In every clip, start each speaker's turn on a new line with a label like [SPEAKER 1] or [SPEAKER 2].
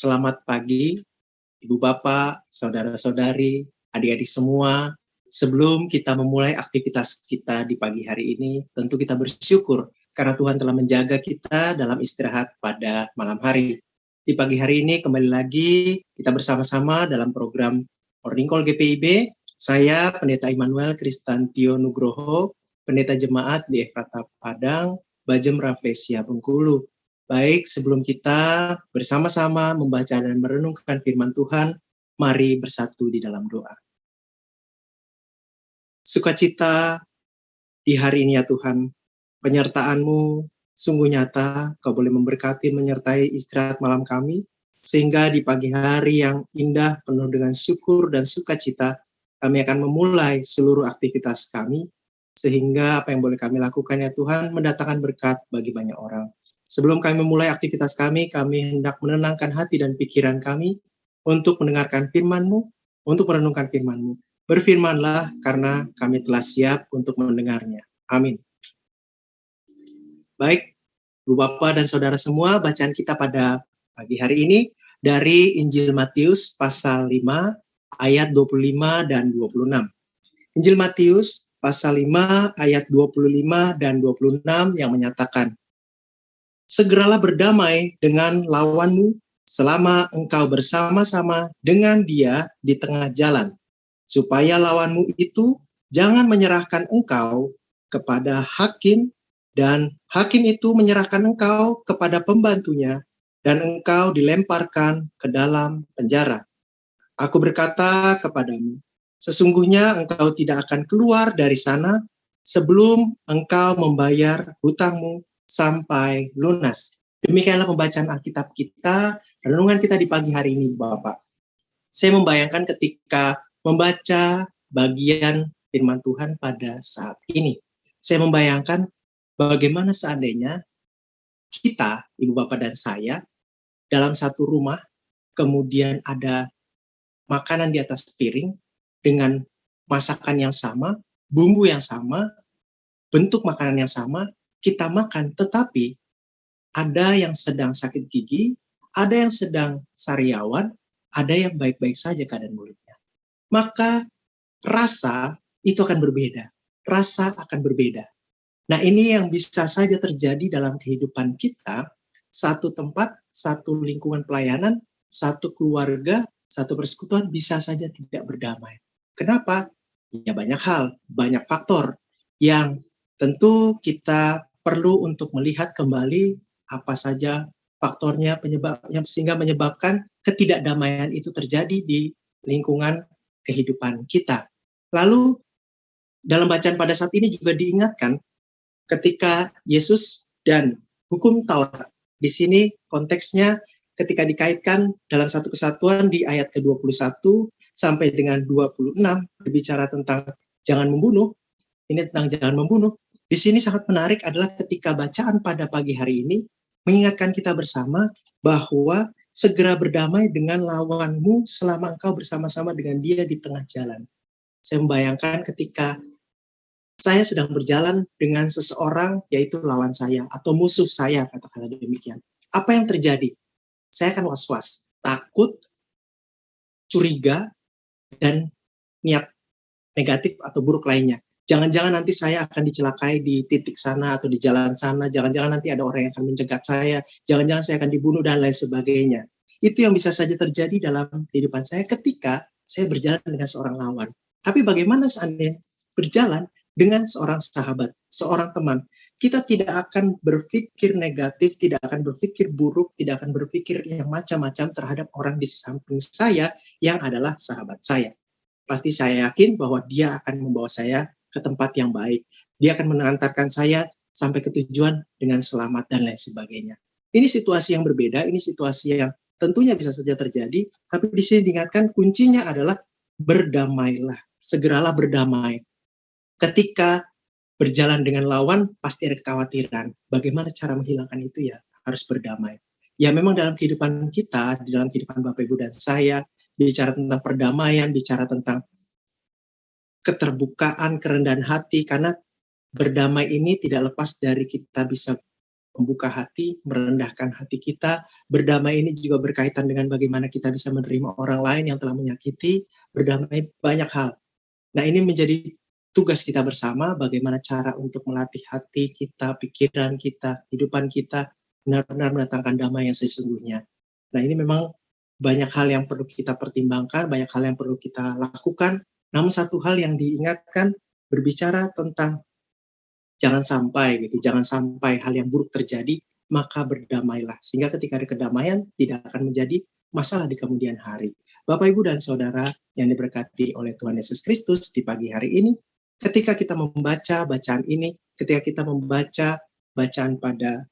[SPEAKER 1] Selamat pagi, Ibu Bapak, saudara-saudari, adik-adik semua. Sebelum kita memulai aktivitas kita di pagi hari ini, tentu kita bersyukur karena Tuhan telah menjaga kita dalam istirahat pada malam hari. Di pagi hari ini kembali lagi kita bersama-sama dalam program Morning Call GPIB. Saya Pendeta Immanuel Kristantio Nugroho, Pendeta Jemaat di Efrata Padang, Bajem Rafflesia Bengkulu. Baik, sebelum kita bersama-sama membaca dan merenungkan firman Tuhan, mari bersatu di dalam doa. Sukacita di hari ini ya Tuhan, penyertaan-Mu sungguh nyata, Kau boleh memberkati menyertai istirahat malam kami, sehingga di pagi hari yang indah penuh dengan syukur dan sukacita, kami akan memulai seluruh aktivitas kami, sehingga apa yang boleh kami lakukan ya Tuhan, mendatangkan berkat bagi banyak orang. Sebelum kami memulai aktivitas kami hendak menenangkan hati dan pikiran kami untuk mendengarkan firman-Mu, untuk merenungkan firman-Mu. Berfirmanlah karena kami telah siap untuk mendengarnya. Amin. Baik, Bu Bapak dan Saudara semua, bacaan kita pada pagi hari ini dari Injil Matius pasal 5 ayat 25 dan 26. Injil Matius pasal 5 ayat 25 dan 26 yang menyatakan, segeralah berdamai dengan lawanmu selama engkau bersama-sama dengan dia di tengah jalan, supaya lawanmu itu jangan menyerahkan engkau kepada hakim, dan hakim itu menyerahkan engkau kepada pembantunya, dan engkau dilemparkan ke dalam penjara. Aku berkata kepadamu, sesungguhnya engkau tidak akan keluar dari sana sebelum engkau membayar hutangmu sampai lunas. Demikianlah pembacaan Alkitab kita, renungan kita di pagi hari ini, Bapak. Saya membayangkan ketika membaca bagian firman Tuhan pada saat ini. Saya membayangkan bagaimana seandainya kita, Ibu Bapak dan saya, dalam satu rumah, kemudian ada makanan di atas piring dengan masakan yang sama, bumbu yang sama, bentuk makanan yang sama, kita makan, tetapi ada yang sedang sakit gigi, ada yang sedang sariawan, ada yang baik-baik saja keadaan mulutnya. Maka rasa itu akan berbeda. Rasa akan berbeda. Nah, ini yang bisa saja terjadi dalam kehidupan kita, satu tempat, satu lingkungan pelayanan, satu keluarga, satu persekutuan bisa saja tidak berdamai. Kenapa? Ya banyak hal, banyak faktor yang tentu kita perlu untuk melihat kembali apa saja faktornya penyebabnya sehingga menyebabkan ketidakdamaian itu terjadi di lingkungan kehidupan kita. Lalu dalam bacaan pada saat ini juga diingatkan ketika Yesus dan hukum Taurat. Di sini konteksnya ketika dikaitkan dalam satu kesatuan di ayat ke-21 sampai dengan 26 berbicara tentang jangan membunuh. Ini tentang jangan membunuh. Di sini sangat menarik adalah ketika bacaan pada pagi hari ini mengingatkan kita bersama bahwa segera berdamai dengan lawanmu selama engkau bersama-sama dengan dia di tengah jalan. Saya membayangkan ketika saya sedang berjalan dengan seseorang, yaitu lawan saya, atau musuh saya, katakanlah demikian. Apa yang terjadi? Saya akan was-was, takut, curiga, dan niat negatif atau buruk lainnya. Jangan-jangan nanti saya akan dicelakai di titik sana atau di jalan sana, jangan-jangan nanti ada orang yang akan mencegat saya, jangan-jangan saya akan dibunuh, dan lain sebagainya. Itu yang bisa saja terjadi dalam kehidupan saya ketika saya berjalan dengan seorang lawan. Tapi bagaimana seandainya berjalan dengan seorang sahabat, seorang teman? Kita tidak akan berpikir negatif, tidak akan berpikir buruk, tidak akan berpikir yang macam-macam terhadap orang di samping saya yang adalah sahabat saya. Pasti saya yakin bahwa dia akan membawa saya ke tempat yang baik. Dia akan mengantarkan saya sampai ke tujuan dengan selamat dan lain sebagainya. Ini situasi yang berbeda, ini situasi yang tentunya bisa saja terjadi, tapi di sini diingatkan kuncinya adalah berdamailah, segeralah berdamai. Ketika berjalan dengan lawan, pasti ada kekhawatiran. Bagaimana cara menghilangkan itu ya? Harus berdamai. Ya memang dalam kehidupan kita, di dalam kehidupan Bapak Ibu dan saya, bicara tentang perdamaian, bicara tentang keterbukaan, kerendahan hati, karena berdamai ini tidak lepas dari kita bisa membuka hati, merendahkan hati kita. Berdamai ini juga berkaitan dengan bagaimana kita bisa menerima orang lain yang telah menyakiti, berdamai banyak hal. Nah, ini menjadi tugas kita bersama, bagaimana cara untuk melatih hati kita, pikiran kita, kehidupan kita, benar-benar mendatangkan damai yang sesungguhnya. Nah, ini memang banyak hal yang perlu kita pertimbangkan, banyak hal yang perlu kita lakukan, namun satu hal yang diingatkan, berbicara tentang jangan sampai gitu, jangan sampai hal yang buruk terjadi, maka berdamailah. Sehingga ketika ada kedamaian, tidak akan menjadi masalah di kemudian hari. Bapak, Ibu, dan Saudara yang diberkati oleh Tuhan Yesus Kristus di pagi hari ini, ketika kita membaca bacaan ini, ketika kita membaca bacaan pada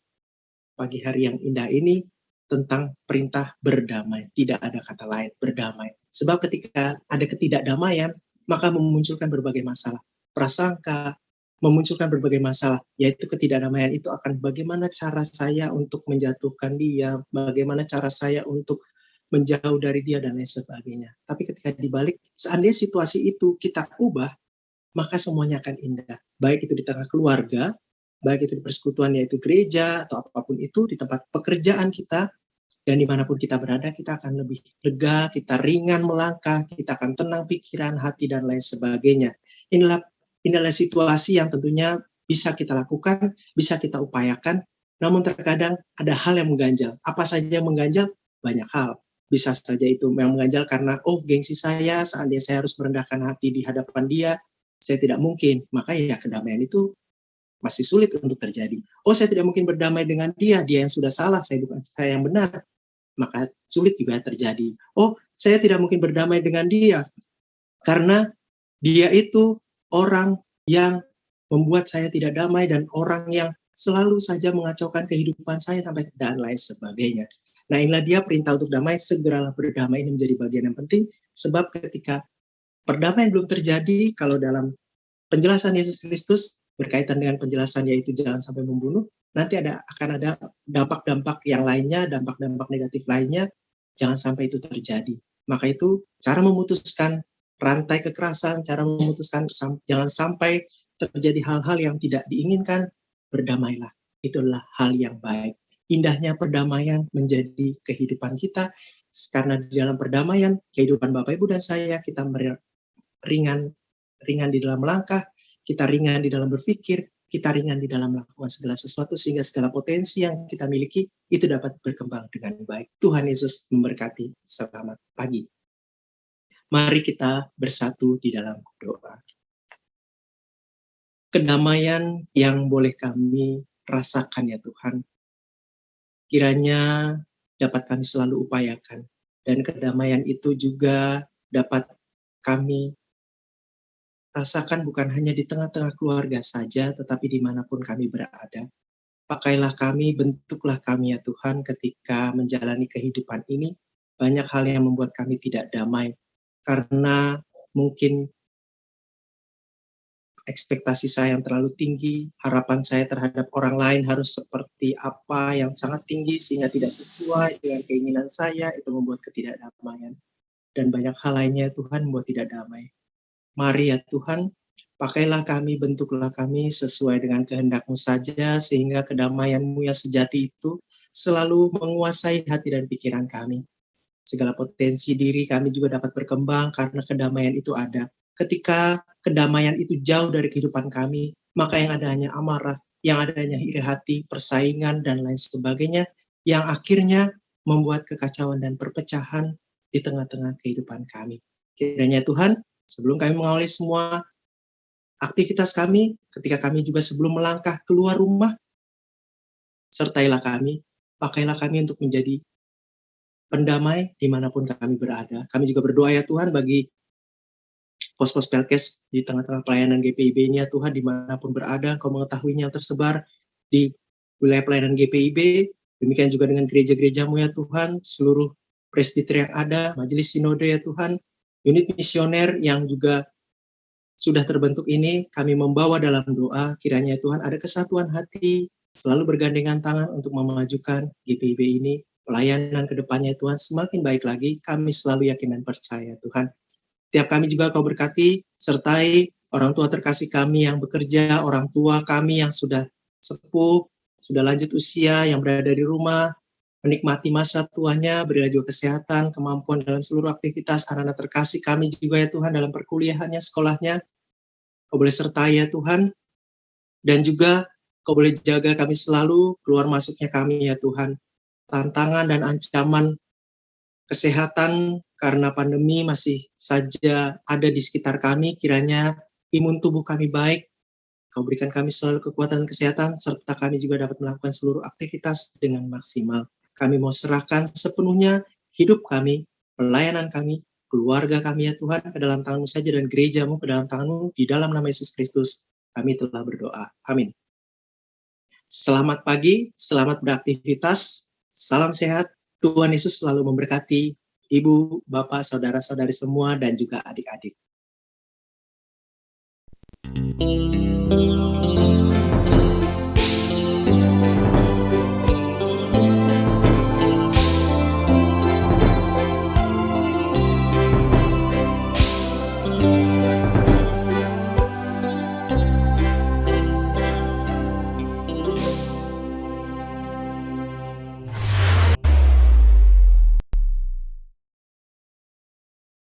[SPEAKER 1] pagi hari yang indah ini, tentang perintah berdamai. Tidak ada kata lain, berdamai. Sebab ketika ada ketidakdamaian, maka memunculkan berbagai masalah. Prasangka, memunculkan berbagai masalah, yaitu ketidakdamaian itu akan bagaimana cara saya untuk menjatuhkan dia, bagaimana cara saya untuk menjauh dari dia, dan lain sebagainya. Tapi ketika dibalik, seandainya situasi itu kita ubah, maka semuanya akan indah. Baik itu di tengah keluarga, baik itu di persekutuan yaitu gereja, atau apapun itu, di tempat pekerjaan kita, dan dimanapun kita berada, kita akan lebih lega, kita ringan melangkah, kita akan tenang pikiran, hati, dan lain sebagainya. Inilah situasi yang tentunya bisa kita lakukan, bisa kita upayakan, namun terkadang ada hal yang mengganjal. Apa saja yang mengganjal? Banyak hal. Bisa saja itu yang mengganjal karena, gengsi saya, seandainya saya harus merendahkan hati di hadapan dia, saya tidak mungkin. Maka ya kedamaian itu masih sulit untuk terjadi. Saya tidak mungkin berdamai dengan dia yang sudah salah, saya bukan saya yang benar, maka sulit juga terjadi. Saya tidak mungkin berdamai dengan dia, karena dia itu orang yang membuat saya tidak damai dan orang yang selalu saja mengacaukan kehidupan saya sampai dan lain sebagainya. Nah, inilah dia perintah untuk damai, segeralah berdamai. Ini menjadi bagian yang penting, sebab ketika perdamaian belum terjadi, kalau dalam penjelasan Yesus Kristus berkaitan dengan penjelasan yaitu jangan sampai membunuh, nanti akan ada dampak-dampak yang lainnya, dampak-dampak negatif lainnya, jangan sampai itu terjadi. Maka itu cara memutuskan rantai kekerasan, cara memutuskan jangan sampai terjadi hal-hal yang tidak diinginkan, berdamailah. Itulah hal yang baik. Indahnya perdamaian menjadi kehidupan kita, karena di dalam perdamaian, kehidupan Bapak, Ibu, dan saya, kita ringan di dalam melangkah, kita ringan di dalam berpikir, kita ringan di dalam melakukan segala sesuatu, sehingga segala potensi yang kita miliki itu dapat berkembang dengan baik. Tuhan Yesus memberkati. Selamat pagi. Mari kita bersatu di dalam doa. Kedamaian yang boleh kami rasakan ya Tuhan, kiranya dapat kami selalu upayakan, dan kedamaian itu juga dapat kami rasakan bukan hanya di tengah-tengah keluarga saja, tetapi dimanapun kami berada. Pakailah kami, bentuklah kami ya Tuhan, ketika menjalani kehidupan ini, banyak hal yang membuat kami tidak damai, karena mungkin ekspektasi saya yang terlalu tinggi, harapan saya terhadap orang lain harus seperti apa yang sangat tinggi, sehingga tidak sesuai dengan keinginan saya, itu membuat ketidakdamaian. Dan banyak hal lainnya Tuhan membuat tidak damai. Mari ya Tuhan, pakailah kami, bentuklah kami sesuai dengan kehendak-Mu saja, sehingga kedamaian-Mu yang sejati itu selalu menguasai hati dan pikiran kami. Segala potensi diri kami juga dapat berkembang karena kedamaian itu ada. Ketika kedamaian itu jauh dari kehidupan kami, maka yang ada hanya amarah, yang ada hanya iri hati, persaingan, dan lain sebagainya, yang akhirnya membuat kekacauan dan perpecahan di tengah-tengah kehidupan kami. Kiranya Tuhan, sebelum kami mengawali semua aktivitas kami, ketika kami juga sebelum melangkah keluar rumah, sertailah kami, pakailah kami untuk menjadi pendamai dimanapun kami berada. Kami juga berdoa ya Tuhan bagi pos-pos Pelkes di tengah-tengah pelayanan GPIB ini ya Tuhan, dimanapun berada, Kau mengetahuinya yang tersebar di wilayah pelayanan GPIB, demikian juga dengan gereja-gereja-Mu ya Tuhan, seluruh presbiter yang ada, majelis sinode ya Tuhan, unit misioner yang juga sudah terbentuk ini, kami membawa dalam doa, kiranya ya Tuhan ada kesatuan hati, selalu bergandengan tangan untuk memajukan GPIB ini, pelayanan ke depannya Tuhan semakin baik lagi, kami selalu yakin dan percaya Tuhan. Tiap kami juga Kau berkati, sertai orang tua terkasih kami yang bekerja, orang tua kami yang sudah sepuh, sudah lanjut usia, yang berada di rumah, menikmati masa tuanya, berilah juga kesehatan, kemampuan dalam seluruh aktivitas anak-anak terkasih kami juga ya Tuhan, dalam perkuliahannya, sekolahnya. Kau boleh sertai ya Tuhan, dan juga Kau boleh jaga kami selalu, keluar masuknya kami ya Tuhan. Tantangan dan ancaman kesehatan karena pandemi masih saja ada di sekitar kami, kiranya imun tubuh kami baik, Kau berikan kami selalu kekuatan dan kesehatan, serta kami juga dapat melakukan seluruh aktivitas dengan maksimal. Kami mau serahkan sepenuhnya hidup kami, pelayanan kami, keluarga kami ya Tuhan, ke dalam tangan-Mu saja, dan gereja-Mu ke dalam tangan-Mu, di dalam nama Yesus Kristus kami telah berdoa. Amin. Selamat pagi, selamat beraktivitas, salam sehat, Tuhan Yesus selalu memberkati Ibu, Bapak, Saudara-saudari semua, dan juga adik-adik.